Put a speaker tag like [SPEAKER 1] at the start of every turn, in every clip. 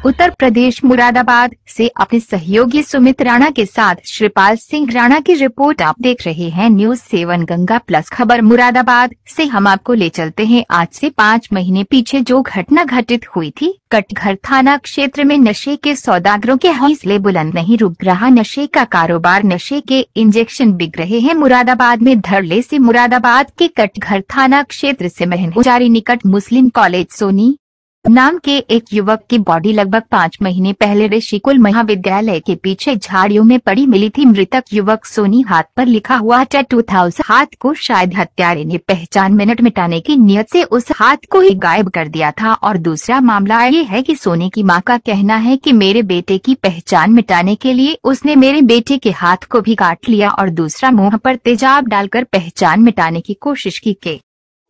[SPEAKER 1] उत्तर प्रदेश मुरादाबाद से अपने सहयोगी सुमित राणा के साथ श्रीपाल सिंह राणा की रिपोर्ट। आप देख रहे हैं न्यूज़ 7 गंगा प्लस खबर। मुरादाबाद से हम आपको ले चलते हैं आज से 5 महीने पीछे जो घटना घटित हुई थी। कटघर थाना क्षेत्र में नशे के सौदागरों के हौसले बुलंद नहीं रुक रहा नशे का कारोबार, नशे के इंजेक्शन बिक रहे हैं। मुरादाबाद में धरले से मुरादाबाद के कटघर थाना क्षेत्र से महनपुजारी निकट मुस्लिम कॉलेज सोनी नाम के एक युवक की बॉडी लगभग 5 महीने पहले ऋषिकुल महाविद्यालय के पीछे झाड़ियों में पड़ी मिली थी। मृतक युवक सोनी हाथ पर लिखा हुआ टैटू था। उस हाथ को शायद हत्यारे ने पहचान मिनट मिटाने की नियत से उस हाथ को ही गायब कर दिया था। और दूसरा मामला ये है कि सोनी की मां का कहना है कि मेरे बेटे की पहचान मिटाने के लिए उसने मेरे बेटे के हाथ को भी काट लिया और दूसरा मुंह पर तेजाब डालकर पहचान मिटाने की कोशिश की।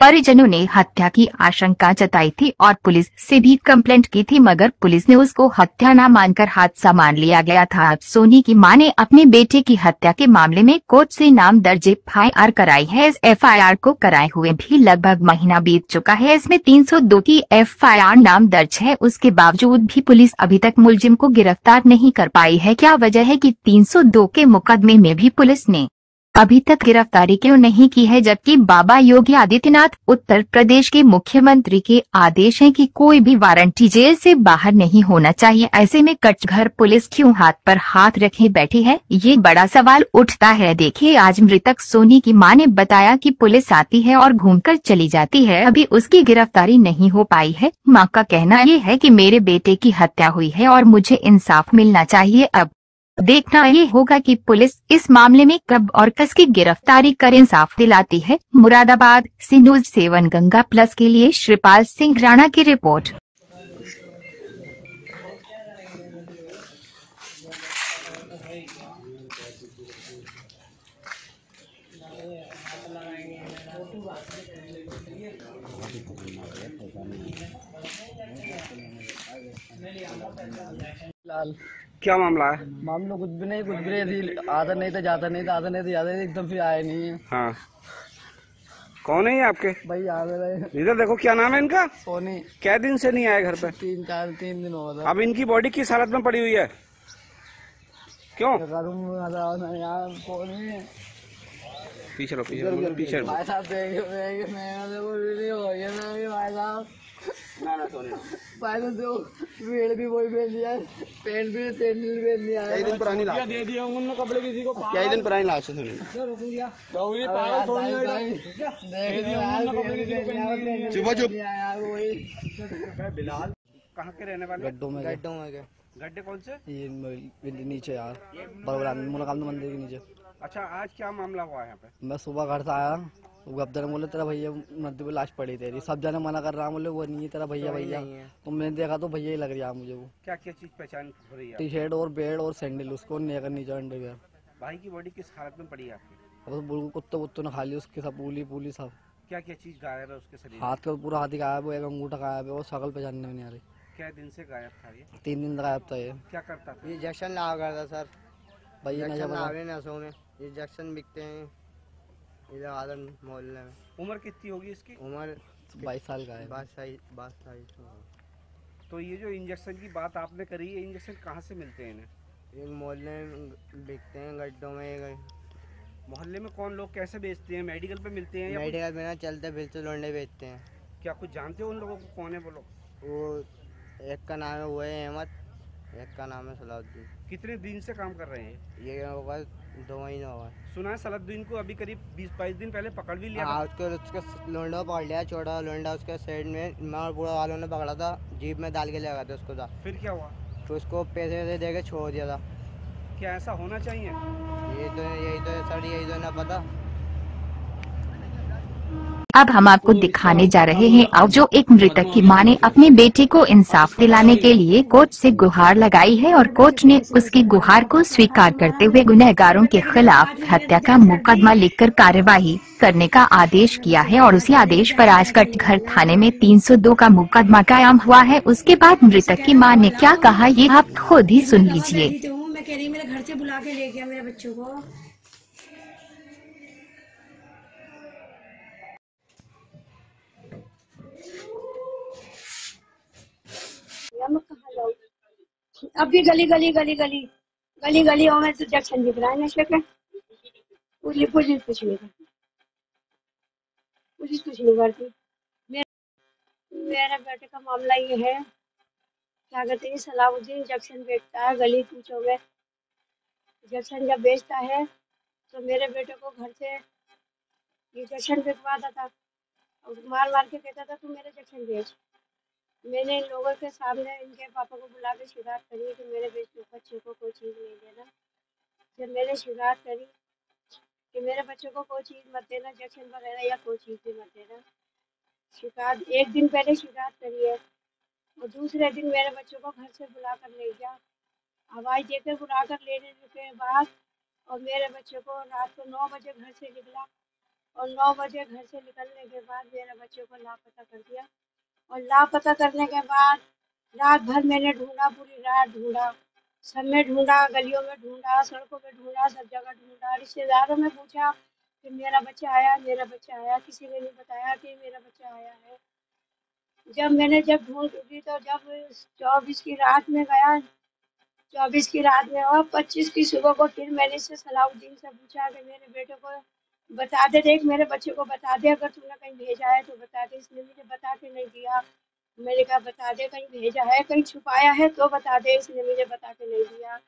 [SPEAKER 1] परिजनों ने हत्या की आशंका जताई थी और पुलिस से भी कंप्लेंट की थी, मगर पुलिस ने उसको हत्या न मानकर हादसा मान लिया गया था। अब सोनी की मां ने अपने बेटे की हत्या के मामले में कोर्ट से नाम दर्ज FIR कराई है। इस FIR को कराए हुए भी लगभग महीना बीत चुका है। इसमें 302 की FIR नाम दर्ज है। उसके बावजूद भी पुलिस अभी तक मुलजिम को गिरफ्तार नहीं कर पाई है। क्या वजह है कि 302 के मुकदमे में भी पुलिस ने अभी तक गिरफ्तारी क्यों नहीं की है? जबकि बाबा योगी आदित्यनाथ उत्तर प्रदेश के मुख्यमंत्री के आदेश हैं कि कोई भी वारंटी जेल से बाहर नहीं होना चाहिए। ऐसे में कटघर पुलिस क्यों हाथ पर हाथ रखे बैठी है, ये बड़ा सवाल उठता है। देखिए, आज मृतक सोनी की मां ने बताया कि पुलिस आती है और घूमकर चली जाती है, अभी उसकी गिरफ्तारी नहीं हो पाई है। मां का कहना ये है कि मेरे बेटे की हत्या हुई है और मुझे इंसाफ मिलना चाहिए। अब देखना ये होगा कि पुलिस इस मामले में कब और किसकी गिरफ्तारी कर इंसाफ दिलाती है। मुरादाबाद से न्यूज़ 7 गंगा प्लस के लिए श्रीपाल सिंह राणा की रिपोर्ट।
[SPEAKER 2] लाल
[SPEAKER 3] क्या मामला है?
[SPEAKER 2] मामला कुछ भी नहीं थी। आधा नहीं था, जाता नहीं था, आधा नहीं था, ज्यादा नहीं, एकदम फिर आया नहीं है।
[SPEAKER 3] हाँ, कौन है ये आपके?
[SPEAKER 2] भाई आ गए।
[SPEAKER 3] इधर देखो, क्या नाम है इनका?
[SPEAKER 2] सोनी।
[SPEAKER 3] क्या दिन से नहीं आए घर पे?
[SPEAKER 2] 3 दिन हो गया।
[SPEAKER 3] अब इनकी बॉडी किस हालत में पड़ी हुई है? क्यों? पीछे लो, पीछे
[SPEAKER 2] भाई साहब पेड़ भी वही पहन लिया, पेंट भी पहन लिया।
[SPEAKER 3] कई दिन पुरानी लाश दे दिया उन्होंने कपड़े किसी को। कई दिन पुरानी लाश है सुनी। चुप बिलाल कहाँ के रहने वाले?
[SPEAKER 2] गड्ढों में
[SPEAKER 3] गड्ढे कौन से?
[SPEAKER 2] ये नीचे यार, मुलाकाम मंदिर के नीचे।
[SPEAKER 3] अच्छा, आज क्या मामला हुआ है यहाँ पे?
[SPEAKER 2] मैं सुबह घर से आया, गब्दर बोले तेरा भैया नदी पे लाश पड़ी तेरी। सब जाने मना कर रहा, बोले वो नहीं है तेरा भैया। तो मैंने देखा तो भैया ही लग रहा है मुझे वो।
[SPEAKER 3] क्या क्या चीज पहचान हो रही है?
[SPEAKER 2] टी-शर्ट और बेल्ट और सैंडल, उसको नीचे अंडरवियर।
[SPEAKER 3] भाई की बॉडी किस हालत में पड़ी है आपकी?
[SPEAKER 2] अब तो कुत्तों ने खा ली उसके, सब पूली सब।
[SPEAKER 3] क्या क्या चीज गायब है उसके शरीर?
[SPEAKER 2] हाथ का पूरा हाथ ही गायब है, एक अंगूठा गायब है और शकल पहचानने में नहीं आ रही।
[SPEAKER 3] क्या दिन से गायब था ये?
[SPEAKER 2] 3 दिन गायब था ये।
[SPEAKER 3] क्या करता था?
[SPEAKER 4] इंजेक्शन लगा करता सर।
[SPEAKER 2] भैया
[SPEAKER 4] नशों में इंजेक्शन बिकते हैं इधर आदम मोहल्ले में।
[SPEAKER 3] उम्र कितनी होगी इसकी?
[SPEAKER 4] उम्र
[SPEAKER 2] 22 साल का है।
[SPEAKER 4] 22।
[SPEAKER 3] तो ये जो इंजेक्शन की बात आपने करी है, इंजेक्शन कहाँ से मिलते हैं इन्हें?
[SPEAKER 4] एक मोहल्ले में बिकते हैं, गड्ढों में।
[SPEAKER 3] मोहल्ले में कौन लोग कैसे बेचते हैं? मेडिकल पे मिलते हैं या
[SPEAKER 4] मेडिकल में ना चलते फिरते लोंडे बेचते हैं।
[SPEAKER 3] क्या कुछ जानते हो उन लोगों को? कौन है वो लोग?
[SPEAKER 4] वो एक का नाम है वो है अहमद, एक का नाम है सलाउद्दीन।
[SPEAKER 3] कितने दिन से काम कर रहे हैं?
[SPEAKER 4] ये होगा 2 महीने होगा।
[SPEAKER 3] सुना है सलाउद्दीन को अभी करीब 20-22 दिन पहले पकड़ भी लिया।
[SPEAKER 4] हाँ, उसके लोंडा पकड़ लिया, छोटा लोंडा उसके साइड में पूरा वालों ने पकड़ा था, जीप में डाल के ले गए थे उसको था।
[SPEAKER 3] फिर क्या हुआ?
[SPEAKER 4] तो उसको पैसे दे के छोड़ दिया था।
[SPEAKER 3] क्या ऐसा होना चाहिए?
[SPEAKER 4] यही तो ना पता।
[SPEAKER 1] अब हम आपको दिखाने जा रहे हैं और जो एक मृतक की मां ने अपने बेटे को इंसाफ दिलाने के लिए कोर्ट से गुहार लगाई है और कोर्ट ने उसकी गुहार को स्वीकार करते हुए गुनहगारों के खिलाफ हत्या का मुकदमा लिखकर कार्यवाही करने का आदेश किया है। और उसी आदेश पर आज कटघर थाने में 302 का मुकदमा कायम हुआ है। उसके बाद मृतक की मां ने क्या कहा, ये आप खुद ही सुन लीजिए।
[SPEAKER 5] मैं कह रही मेरे घर से बुला के ले गया मेरे बच्चों को। मैं कहाँ जाऊँ? अब भी गली गली गली गली गली गलियों में तो जंक्शन दिख रहा है नशे के। पुलिस पुलिस कुछ नहीं करती, पुलिस कुछ नहीं करती। मेरे बेटे का मामला ये है, क्या कहते हैं, सलाउद्दीन जंक्शन बेचता है गली कूचों में। जंक्शन जब बेचता है तो मेरे बेटे को घर से ये जंक्शन बिकवाता था और मार मार के कहता था तू मेरे जंक्शन बेच। मैंने इन लोगों के सामने इनके पापा को बुला के शिकायत करी कि मेरे बच्चे को कोई चीज़ नहीं देना। जब मैंने शिकायत करी कि मेरे बच्चे को कोई चीज़ मत देना, जंक्शन वगैरह या कोई चीज़ भी मत देना, शिकायत एक दिन पहले शिकायत करी है और दूसरे दिन मेरे बच्चों को घर से बुला कर ले गया। हवाई देकर बुला कर लेने के बाद और मेरे बच्चे को रात को 9 बजे घर से निकला और 9 बजे घर से निकलने के बाद मेरे बच्चे को लापता कर दिया। और लापता करने के बाद रात भर मैंने ढूंढा, पूरी रात ढूंढा, सब में ढूंढा, गलियों में ढूंढा, सड़कों पे ढूंढा, सब जगह ढूंढा। रिश्तेदारों में पूछा कि मेरा बच्चा आया, मेरा बच्चा आया, किसी ने नहीं बताया कि मेरा बच्चा आया है। जब ढूंढ उठी तो जब 24 की रात में गया, 24 की रात में और 25 की सुबह को फिर मैंने से सलाउद्दीन से पूछा कि मेरे बेटे को बता दे, देख मेरे बच्चे को बता दे, अगर तूने कहीं भेजा है तो बता दे। इसने मुझे बता के नहीं दिया। मैंने कहा बता दे, कहीं भेजा है, कहीं छुपाया है तो बता दे। इसने मुझे बता के नहीं दिया।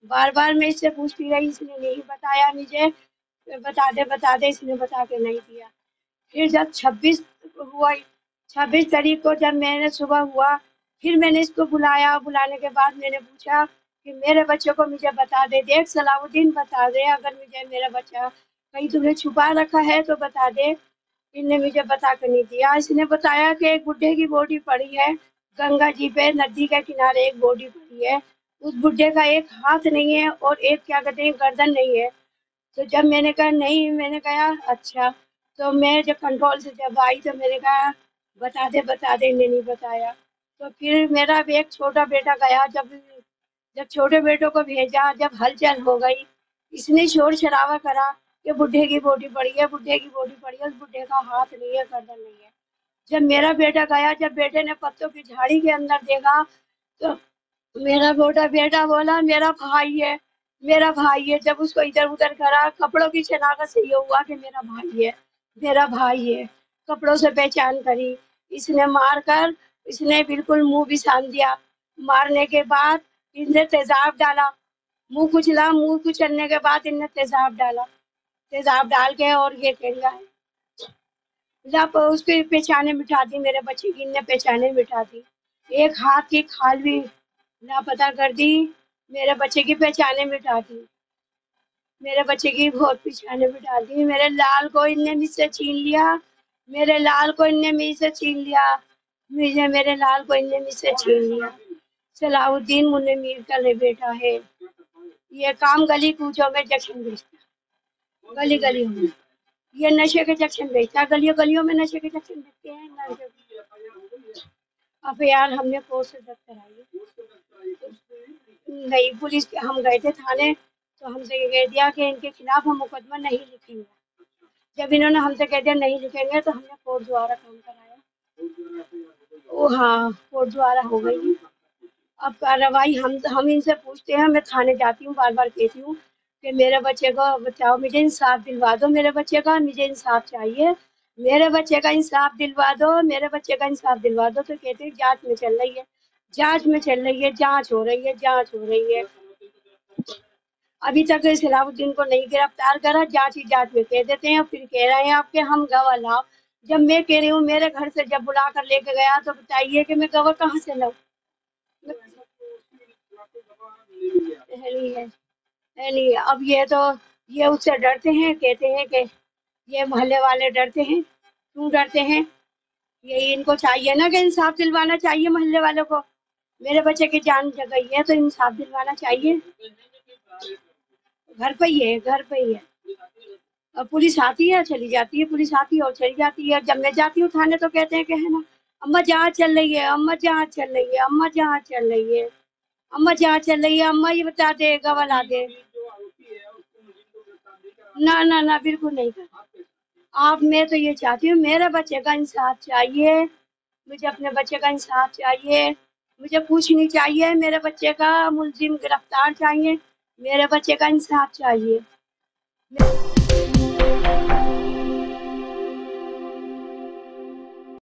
[SPEAKER 5] बार बार मैं इससे पूछती रही, इसने नहीं बताया मुझे, बता दे, इसने बता के नहीं दिया। फिर जब 26 हुआ, 26 तारीख को जब मैंने सुबह हुआ, फिर मैंने इसको बुलाया। बुलाने के बाद मैंने पूछा कि मेरे बच्चे को मुझे बता दे, देख सलाउद्दीन बता दे, अगर मुझे मेरा बच्चा कहीं तुमने छुपा रखा है तो बता दे। इनने मुझे बता कर नहीं दिया। इसने बताया कि एक बुढ़े की बॉडी पड़ी है गंगा जी पे, नदी के किनारे एक बॉडी पड़ी है, उस बुढ़े का एक हाथ नहीं है और एक क्या कहते हैं गर्दन नहीं है। तो जब मैंने कहा नहीं, मैंने कहा अच्छा, तो मैं जब कंट्रोल से जब आई तो मैंने कहा बता दे, इन्हें नहीं बताया। तो फिर मेरा भी एक छोटा बेटा गया, जब छोटे बेटों को भेजा, जब हलचल हो गई, इसने शोर शराबा करा कि बुढ़े की बॉडी पड़ी है, बुढ़े की बॉडी पड़ी है, उस बुढ़े का हाथ नहीं है, गर्दन नहीं है। जब मेरा बेटा गया, जब बेटे ने पत्तों की झाड़ी के अंदर देखा तो मेरा बेटा बोला मेरा भाई है, मेरा भाई है। जब उसको इधर उधर करा, कपड़ों की शनाख्त से ये हुआ कि मेरा भाई है, मेरा भाई है। कपड़ों से पहचान करी। इसने मार कर, इसने बिल्कुल मुंह भी सान दिया। मारने के बाद इनने तेजाब डाला, मुंह कुचला, मुंह कुचलने के बाद इनने तेजाब डाला, तेजाब डाल के और ये कर है। जब उसकी पहचाने मिटा दी, मेरे बच्चे की इनने पहचाने मिटा दी। एक हाथ की खाल भी लापता कर दी, मेरे बच्चे की पहचाने मिटा दी, मेरे बच्चे की बहुत पहचाने मिटा दी। मेरे लाल को इनने मुझसे छीन लिया, मेरे लाल को इनने मुझसे छीन लिया, मेरे लाल को इनने मुझसे छीन लिया। सलाउद्दीन मुन्ने मीर का बेटा है। ये काम गली कूचों में जंक्शन बेचता, गली गली में ये नशे के जंक्शन बेचता, गलियों गलियों में नशे के जंक्शन बेचते हैं। अब यार हमने कोर्ट से दर्ज कराई नहीं, पुलिस हम गए थे थाने तो हमसे ये कह दिया कि इनके खिलाफ हम मुकदमा नहीं लिखेंगे। जब इन्होंने हमसे कह दिया नहीं लिखेंगे तो हमने कोर्ट द्वारा काम कराया। ओ हाँ, कोर्ट द्वारा हो गई। अब कार्रवाई हम इनसे पूछते हैं। मैं थाने जाती हूँ, बार बार कहती हूँ कि मेरे बच्चे को बचाओ, मुझे इंसाफ दिलवा दो, मेरे बच्चे का मुझे इंसाफ चाहिए, मेरे बच्चे का इंसाफ दिलवा दो, मेरे बच्चे का इंसाफ दिलवा दो। तो कहते हैं जांच में चल रही है, जांच में चल रही है, जांच हो रही है, जांच हो रही है। अभी तक सलाउद्दीन को नहीं गिरफ्तार करा, जांच ही जांच में कह देते हैं। फिर कह रहे हैं आपके हम गवाह लाओ। जब मैं कह रही हूँ मेरे घर से जब बुला कर लेके गया तो बताइए कि मैं गवाह कहाँ से लाऊं? नहीं, अब ये उससे डरते हैं, कहते हैं कि ये मोहल्ले वाले डरते हैं। क्यों डरते हैं? ये इनको चाहिए ना कि इंसाफ दिलवाना चाहिए मोहल्ले वालों को। मेरे बच्चे की जान गई है तो इंसाफ दिलवाना चाहिए। घर पे ही है, घर पे ही है। और पुलिस आती है चली जाती है, पुलिस आती है और चली जाती है। जब मैं जाती हूँ थाने तो कहते हैं कि है ना अम्मा जांच चल रही है, अम्मा जांच चल रही है, अम्मा जांच चल रही है, अम्मा जांच चल रही है, अम्मा ये बता दे, गवाह ला दे। ना ना ना, बिल्कुल नहीं कर। आप, मैं तो ये चाहती हूँ मेरे बच्चे का इंसाफ चाहिए, मुझे अपने बच्चे का इंसाफ चाहिए। मुझे पूछनी चाहिए, मेरे बच्चे का मुलजिम गिरफ्तार चाहिए, मेरे बच्चे का इंसाफ चाहिए।